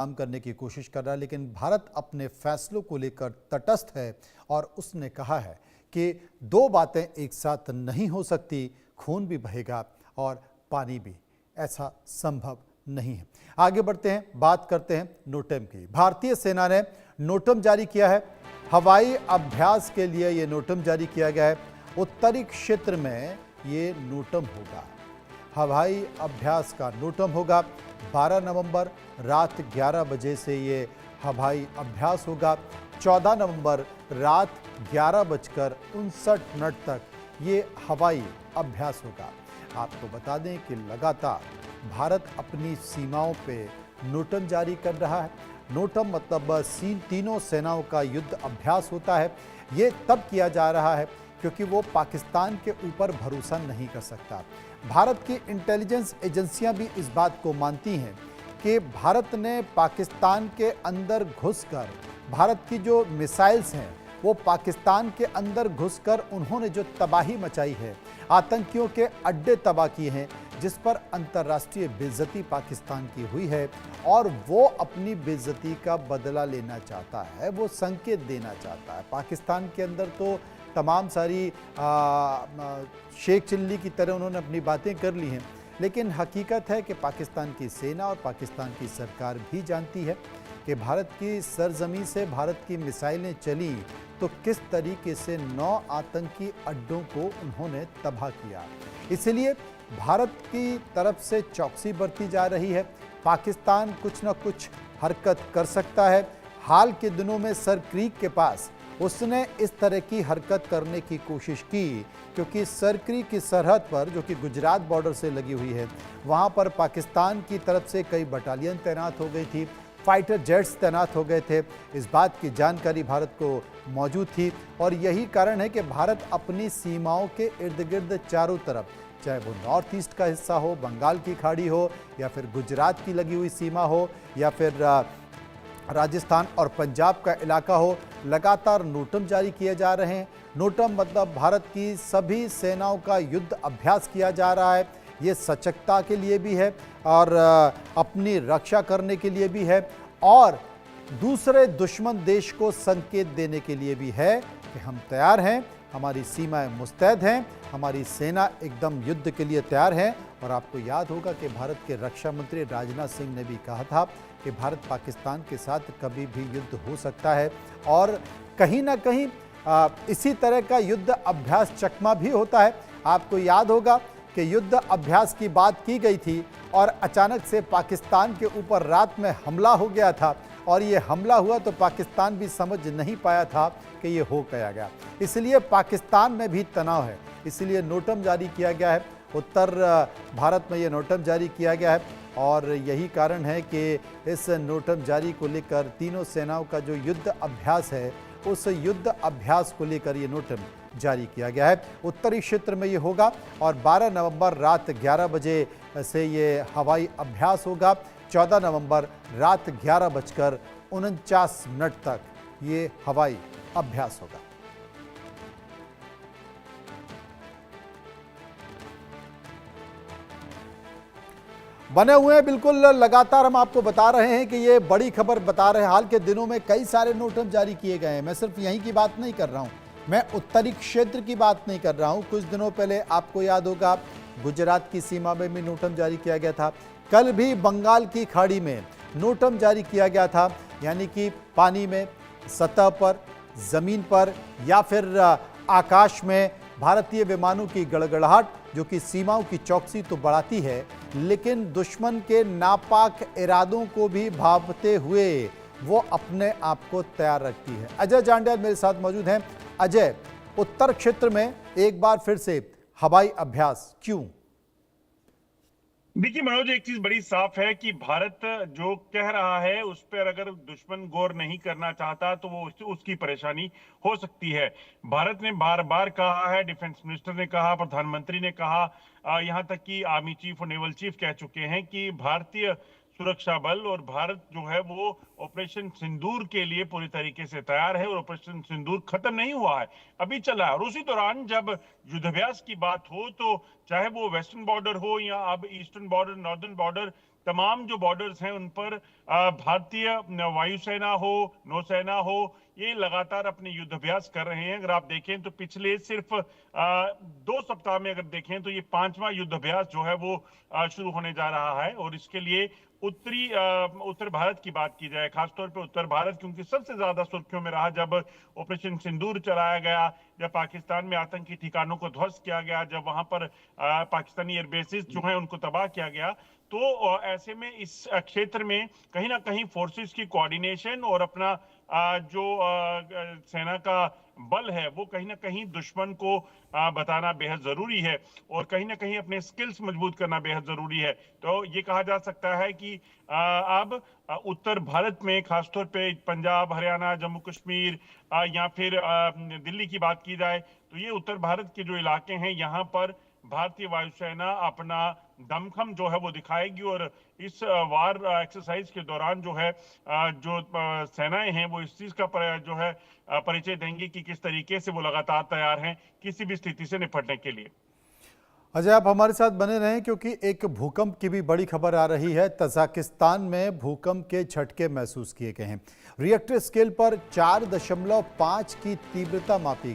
काम करने की कोशिश कर रहा है, लेकिन भारत अपने फैसलों को लेकर तटस्थ है और उसने कहा है कि दो बातें एक साथ नहीं हो सकती, खून भी बहेगा और पानी भी, ऐसा संभव नहीं है। आगे बढ़ते हैं, बात करते हैं नोटम की। भारतीय सेना ने नोटम जारी किया है। हवाई अभ्यास के लिए ये नोटम जारी किया गया है। उत्तरी क्षेत्र में ये नोटम होगा, हवाई अभ्यास का नोटम होगा। 12 नवंबर रात 11 बजे से ये हवाई अभ्यास होगा। 14 नवंबर रात 11:59 तक ये हवाई अभ्यास होगा। आपको बता दें कि लगातार भारत अपनी सीमाओं पे नोटम जारी कर रहा है। नोटम मतलब तीनों सेनाओं का युद्ध अभ्यास होता है। ये तब किया जा रहा है क्योंकि वो पाकिस्तान के ऊपर भरोसा नहीं कर सकता। भारत की इंटेलिजेंस एजेंसियां भी इस बात को मानती हैं कि भारत ने पाकिस्तान के अंदर घुसकर, भारत की जो मिसाइल्स हैं वो पाकिस्तान के अंदर घुसकर उन्होंने जो तबाही मचाई है, आतंकियों के अड्डे तबाह किए हैं, जिस पर अंतर्राष्ट्रीय बेइज्जती पाकिस्तान की हुई है और वो अपनी बेइज्जती का बदला लेना चाहता है, वो संकेत देना चाहता है। पाकिस्तान के अंदर तो तमाम सारी शेख चिल्ली की तरह उन्होंने अपनी बातें कर ली हैं, लेकिन हकीकत है कि पाकिस्तान की सेना और पाकिस्तान की सरकार भी जानती है कि भारत की सरजमी से भारत की मिसाइलें चली तो किस तरीके से 9 आतंकी अड्डों को उन्होंने तबाह किया। इसलिए भारत की तरफ से चौकसी बरती जा रही है। पाकिस्तान कुछ न कुछ हरकत कर सकता है। हाल के दिनों में सर क्रीक के पास उसने इस तरह की हरकत करने की कोशिश की, क्योंकि सर क्रीक की सरहद पर, जो कि गुजरात बॉर्डर से लगी हुई है, वहाँ पर पाकिस्तान की तरफ से कई बटालियन तैनात हो गई थी, फाइटर जेट्स तैनात हो गए थे। इस बात की जानकारी भारत को मौजूद थी और यही कारण है कि भारत अपनी सीमाओं के इर्द गिर्द चारों तरफ, चाहे वो नॉर्थ ईस्ट का हिस्सा हो, बंगाल की खाड़ी हो, या फिर गुजरात की लगी हुई सीमा हो, या फिर राजस्थान और पंजाब का इलाका हो, लगातार नोटम जारी किए जा रहे हैं। नोटम मतलब भारत की सभी सेनाओं का युद्ध अभ्यास किया जा रहा है। ये सचकता के लिए भी है और अपनी रक्षा करने के लिए भी है और दूसरे दुश्मन देश को संकेत देने के लिए भी है कि हम तैयार हैं, हमारी सीमाएं मुस्तैद हैं, हमारी सेना एकदम युद्ध के लिए तैयार है। और आपको याद होगा कि भारत के रक्षा मंत्री राजनाथ सिंह ने भी कहा था कि भारत पाकिस्तान के साथ कभी भी युद्ध हो सकता है और कहीं ना कहीं इसी तरह का युद्ध अभ्यास चकमा भी होता है। आपको याद होगा कि युद्ध अभ्यास की बात की गई थी और अचानक से पाकिस्तान के ऊपर रात में हमला हो गया था और ये हमला हुआ तो पाकिस्तान भी समझ नहीं पाया था कि ये हो क्या गया। इसलिए पाकिस्तान में भी तनाव है, इसलिए नोटम जारी किया गया है। उत्तर भारत में ये नोटम जारी किया गया है और यही कारण है कि इस नोटम जारी को लेकर तीनों सेनाओं का जो युद्ध अभ्यास है, उस युद्ध अभ्यास को लेकर ये नोटम जारी किया गया है। उत्तरी क्षेत्र में ये होगा और 12 नवंबर रात 11 बजे से ये हवाई अभ्यास होगा। 14 नवंबर रात 11:49 तक ये हवाई अभ्यास होगा। बने हुए हैं बिल्कुल, लगातार हम आपको बता रहे हैं कि ये बड़ी खबर बता रहे हैं। हाल के दिनों में कई सारे नोटम जारी किए गए हैं। मैं सिर्फ यहीं की बात नहीं कर रहा हूं, मैं उत्तरी क्षेत्र की बात नहीं कर रहा हूं। कुछ दिनों पहले आपको याद होगा गुजरात की सीमा में भी नोटम जारी किया गया था। कल भी बंगाल की खाड़ी में नोटम जारी किया गया था, यानी कि पानी में, सतह पर, जमीन पर या फिर आकाश में भारतीय विमानों की गड़गड़ाहट, जो कि सीमाओं की चौकसी तो बढ़ाती है, लेकिन दुश्मन के नापाक इरादों को भी भांपते हुए वो अपने आप को तैयार रखती है। अजय जांडेल मेरे साथ मौजूद हैं। अजय, उत्तर क्षेत्र में एक बार फिर से हवाई अभ्यास क्यों? देखिए मनोज, एक चीज बड़ी साफ है कि भारत जो कह रहा है उस पर अगर दुश्मन गौर नहीं करना चाहता तो वो उसकी परेशानी हो सकती है। भारत ने बार बार कहा है, डिफेंस मिनिस्टर ने कहा, प्रधानमंत्री ने कहा, यहाँ तक कि आर्मी चीफ और नेवल चीफ कह चुके हैं कि भारतीय सुरक्षा बल और भारत जो है वो ऑपरेशन सिंदूर के लिए पूरी तरीके से तैयार है और ऑपरेशन सिंदूर खत्म नहीं हुआ है, अभी चला है। और उसी दौरान जब युद्धाभ्यास की बात हो तो चाहे वो वेस्टर्न बॉर्डर हो या अब ईस्टर्न बॉर्डर, नॉर्दर्न बॉर्डर, तमाम जो बॉर्डर्स हैं उन पर भारतीय वायुसेना हो, नौसेना हो, ये लगातार अपने युद्धाभ्यास कर रहे हैं। अगर आप देखें तो पिछले सिर्फ 2 सप्ताह में अगर देखें तो ये 5वां युद्धाभ्यास जो है वो शुरू होने जा रहा है। और इसके लिए उत्तर भारत की बात की जाए, खासतौर पे उत्तर भारत, क्योंकि सबसे ज्यादा सुर्खियों में रहा जब ऑपरेशन सिंदूर चलाया गया, जब पाकिस्तान में आतंकी ठिकानों को ध्वस्त किया गया, जब वहां पर पाकिस्तानी एयरबेसिस जो हैं उनको तबाह किया गया। तो ऐसे में इस क्षेत्र में कहीं ना कहीं फोर्सेस की कोऑर्डिनेशन और अपना जो सेना का बल है वो कहीं ना कहीं दुश्मन को बताना बेहद जरूरी है, और कहीं ना कहीं अपने स्किल्स मजबूत करना बेहद जरूरी है। तो ये कहा जा सकता है कि अब उत्तर भारत में, खासतौर पे पंजाब, हरियाणा, जम्मू कश्मीर या फिर दिल्ली की बात की जाए, तो ये उत्तर भारत के जो इलाके हैं यहाँ पर भारतीय वायुसेना अपना दमखम जो है वो दिखाएगी। और इस वार एक्सरसाइज के दौरान जो है जो सेनाएं हैं वो इस चीज का जो है परिचय देंगी कि किस तरीके से वो लगातार तैयार हैं किसी भी स्थिति से निपटने के लिए। अजय, आप हमारे साथ बने रहें क्योंकि एक भूकंप की भी बड़ी खबर आ रही है। तजाकिस्तान में भूकंप के झटके महसूस किए गए हैं। रिएक्टर स्केल पर 4.5 की तीव्रता मापी गई।